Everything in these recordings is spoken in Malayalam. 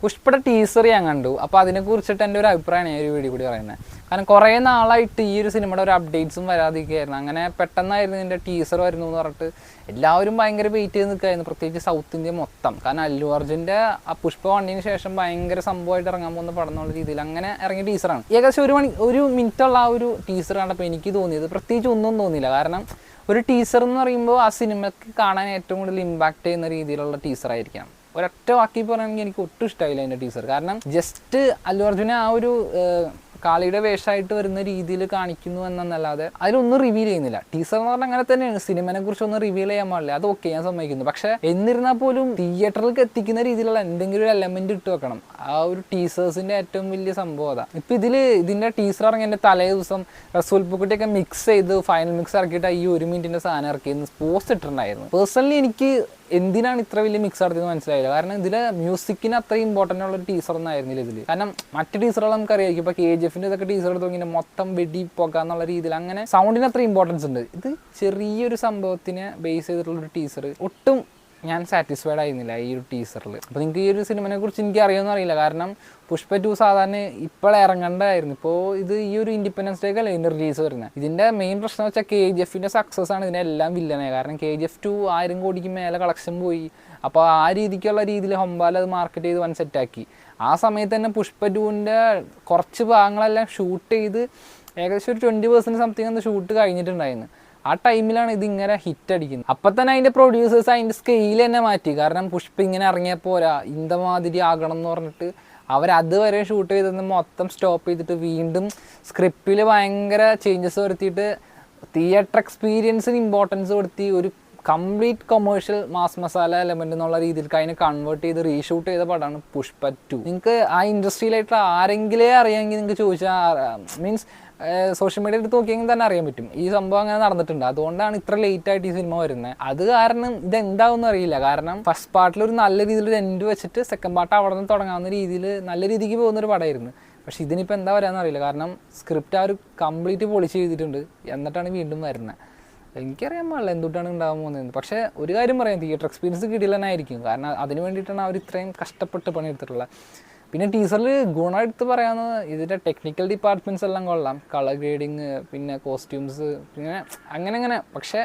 പുഷ്പയുടെ ടീസർ ഞാൻ കണ്ടു. അപ്പോൾ അതിനെക്കുറിച്ചിട്ട് എൻ്റെ ഒരു അഭിപ്രായമാണ് ഈ ഒരു വീഡിയോ കൂടി പറയുന്നത്. കാരണം കുറേ നാളായിട്ട് ഈ ഒരു സിനിമയുടെ ഒരു അപ്ഡേറ്റ്സും വരാതിരിക്കുകയായിരുന്നു. അങ്ങനെ പെട്ടെന്നായിരുന്നു ഇതിൻ്റെ ടീസർ വരുന്നു എന്ന് പറഞ്ഞിട്ട് എല്ലാവരും ഭയങ്കര വെയിറ്റ് ചെയ്ത് നിൽക്കുകയായിരുന്നു, പ്രത്യേകിച്ച് സൗത്ത് ഇന്ത്യ മൊത്തം. കാരണം അല്ലു അർജുൻ്റെ ആ പുഷ്പ 1 ശേഷം ഭയങ്കര സംഭവമായിട്ട് ഇറങ്ങാൻ പോകുന്ന പടം എന്നുള്ള രീതിയിൽ അങ്ങനെ ഇറങ്ങിയ ടീസറാണ്. ഏകദേശം ഒരു മിനിറ്റുള്ള ആ ഒരു ടീസർ കണ്ടപ്പോൾ എനിക്ക് തോന്നിയത് പ്രത്യേകിച്ച് ഒന്നും തോന്നിയില്ല. കാരണം ഒരു ടീസർ എന്ന് പറയുമ്പോൾ ആ സിനിമയ്ക്ക് കാണാൻ ഏറ്റവും കൂടുതൽ ഇമ്പാക്റ്റ് ചെയ്യുന്ന രീതിയിലുള്ള ടീസറായിരിക്കണം. ഒരൊറ്റ വാക്കി പറയുകയാണെങ്കിൽ എനിക്ക് ഒട്ടും ഇഷ്ടമായില്ല അതിൻ്റെ ടീസർ. കാരണം ജസ്റ്റ് അല്ലു അർജുനെ ആ ഒരു കാളിയുടെ വേഷമായിട്ട് വരുന്ന രീതിയിൽ കാണിക്കുന്നു എന്നല്ലാതെ അതിലൊന്നും റിവീൽ ചെയ്യുന്നില്ല. ടീസർ എന്ന് പറഞ്ഞാൽ അങ്ങനെ തന്നെയാണ്, സിനിമനെ കുറിച്ച് ഒന്നും റിവീൽ ചെയ്യാൻ പാടില്ല, അത് ഓക്കെ ഞാൻ സമ്മതിക്കുന്നു. പക്ഷെ എന്നിരുന്നാൽ പോലും തിയേറ്ററിലേക്ക് എത്തിക്കുന്ന രീതിയിലുള്ള എന്തെങ്കിലും ഒരു എലമെന്റ് ഇട്ട് വെക്കണം. ആ ഒരു ടീസേഴ്സിന്റെ ഏറ്റവും വലിയ സംഭവം അതാ. ഇപ്പൊ ഇതിന്റെ ടീസർ ഇറങ്ങിയതിന്റെ തലേ ദിവസം റസൂൽ പൂക്കുട്ടിയൊക്കെ മിക്സ് ചെയ്ത് ഫൈനൽ മിക്സ് ഇറക്കിയിട്ട് ഈ 1 മിനിറ്റിന്റെ സാധനം ഇറക്കിയെന്ന് പോസ്റ്റ് ഇട്ടിട്ടുണ്ടായിരുന്നു. പേഴ്സണലി എനിക്ക് എന്തിനാണ് ഇത്ര വലിയ മിക്സ് നടത്തിയെന്ന് മനസ്സിലായില്ല. കാരണം ഇതിലെ മ്യൂസിക്കിന് അത്ര ഇമ്പോർട്ടൻ്റ് ഉള്ള ഒരു ടീസർ ഒന്നും ആയിരുന്നില്ല ഇതിൽ. കാരണം മറ്റ് ടീസറുകൾ നമുക്കറിയായിരിക്കും, ഇപ്പോൾ KGF ഇതൊക്കെ ടീസർ എടുത്ത് നോക്കി മൊത്തം വെടി പോകാന്നുള്ള രീതിയിൽ അങ്ങനെ സൗണ്ടിന് അത്ര ഇമ്പോർട്ടൻസ് ഉണ്ട്. ഇത് ചെറിയൊരു സംഭവത്തിനെ ബേസ് ചെയ്തിട്ടുള്ളൊരു ടീസർ. ഒട്ടും ഞാൻ സാറ്റിസ്ഫൈഡ് ആയിരുന്നില്ല ഈ ഒരു ടീസറിൽ. അപ്പോൾ നിങ്ങൾക്ക് ഈ ഒരു സിനിമയെ കുറിച്ച് എനിക്ക് അറിയുമെന്ന് അറിയില്ല. കാരണം പുഷ്പ 2 സാധാരണ ഇപ്പോൾ ഇറങ്ങേണ്ടതായിരുന്നു. ഇപ്പോൾ ഇത് ഈ ഒരു ഇൻഡിപെൻഡൻസ് ഡേക്കല്ലേ ഇതിൻ്റെ റിലീസ് വരുന്നത്. ഇതിൻ്റെ മെയിൻ പ്രശ്നം വെച്ചാൽ KGFന്റെ സക്സസ് ആണ് ഇതിനെല്ലാം വില്ലനായത്. കാരണം KGF 2 1000 കോടിക്ക് മേലെ കളക്ഷൻ പോയി. അപ്പോൾ ആ രീതിക്കുള്ള രീതിയിൽ ഹൊമ്പാൽ അത് മാർക്കറ്റ് ചെയ്ത് വൻ സെറ്റാക്കി. ആ സമയത്ത് തന്നെ പുഷ്പ 2ൻ്റെ കുറച്ച് ഭാഗങ്ങളെല്ലാം ഷൂട്ട് ചെയ്ത് ഏകദേശം ഒരു 20% സംതിങ് അന്ന് ഷൂട്ട് കഴിഞ്ഞിട്ടുണ്ടായിരുന്നു. ആ ടൈമിലാണ് ഇതിങ്ങനെ ഹിറ്റ് അടിക്കുന്നത്. അപ്പം തന്നെ അതിൻ്റെ പ്രൊഡ്യൂസേഴ്സ് അതിൻ്റെ സ്കെയിൽ തന്നെ മാറ്റി. കാരണം പുഷ്പ ഇങ്ങനെ ഇറങ്ങിയപ്പോരാ ഇന്തമാതിരി ആകണം എന്ന് പറഞ്ഞിട്ട് അവരതുവരെ ഷൂട്ട് ചെയ്തത് മൊത്തം സ്റ്റോപ്പ് ചെയ്തിട്ട് വീണ്ടും സ്ക്രിപ്റ്റിൽ ഭയങ്കര ചേഞ്ചസ് വരുത്തിയിട്ട് തിയേറ്റർ എക്സ്പീരിയൻസിന് ഇമ്പോർട്ടൻസ് കൊടുത്തി ഒരു complete commercial mass masala element എന്നുള്ള രീതിയിലേക്ക് അതിനെ കൺവേർട്ട് ചെയ്ത് റീഷൂട്ട് ചെയ്ത പടമാണ് പുഷ്പ 2. നിങ്ങൾക്ക് ആ ഇൻഡസ്ട്രിയിലായിട്ട് ആരെങ്കിലും അറിയാമെങ്കിൽ നിങ്ങൾക്ക് ചോദിച്ചാൽ മീൻസ് സോഷ്യൽ മീഡിയ എടുത്ത് നോക്കിയെങ്കിൽ തന്നെ അറിയാൻ പറ്റും ഈ സംഭവം അങ്ങനെ നടന്നിട്ടുണ്ട്. അതുകൊണ്ടാണ് ഇത്ര ലേറ്റ് ആയിട്ട് ഈ സിനിമ വരുന്നത്. അത് കാരണം ഇതെന്താവെന്ന് അറിയില്ല. കാരണം ഫസ്റ്റ് പാർട്ടിൽ ഒരു നല്ല രീതിയിൽ എൻഡ് വെച്ചിട്ട് സെക്കൻഡ് പാർട്ട് അവിടെ നിന്ന് തുടങ്ങാവുന്ന രീതിയിൽ നല്ല രീതിക്ക് പോകുന്നൊരു പടമായിരുന്നു. പക്ഷെ ഇതിനിപ്പോൾ എന്താ വരാമെന്ന് അറിയില്ല. കാരണം സ്ക്രിപ്റ്റ് ആ ഒരു കംപ്ലീറ്റ് പൊളിച്ച് ചെയ്തിട്ടുണ്ട്, എന്നിട്ടാണ് വീണ്ടും വരുന്നത്. എനിക്കറിയാൻ പാടില്ല എന്തുകൊണ്ടാണ് ഉണ്ടാകാൻ പോകുന്നത്. പക്ഷേ ഒരു കാര്യം പറയാം, തിയേറ്റർ എക്സ്പീരിയൻസ് കിട്ടില്ലെന്നായിരിക്കും. കാരണം അതിന് വേണ്ടിയിട്ടാണ് അവർ ഇത്രയും കഷ്ടപ്പെട്ട് പണിയെടുത്തിട്ടുള്ളത്. പിന്നെ ടീസറിൽ ഗുണം എടുത്ത് പറയാവുന്നത് ഇതിൻ്റെ ടെക്നിക്കൽ ഡിപ്പാർട്ട്മെൻറ്റ്സ് എല്ലാം കൊള്ളാം. കളർ ഗ്രേഡിങ്, പിന്നെ കോസ്റ്റ്യൂംസ്, പിന്നെ അങ്ങനെ. പക്ഷേ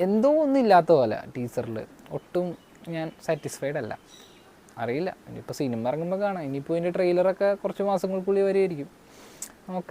എന്തോ ഒന്നും ഇല്ലാത്ത പോലെ ടീസറിൽ ഒട്ടും ഞാൻ സാറ്റിസ്ഫൈഡ് അല്ല. അറിയില്ല, ഇനിയിപ്പോൾ സിനിമ ഇറങ്ങുമ്പോൾ കാണാം. ഇനിയിപ്പോൾ ഇതിൻ്റെ ട്രെയിലറൊക്കെ കുറച്ച് മാസങ്ങൾക്കുള്ളിൽ വരെയായിരിക്കും.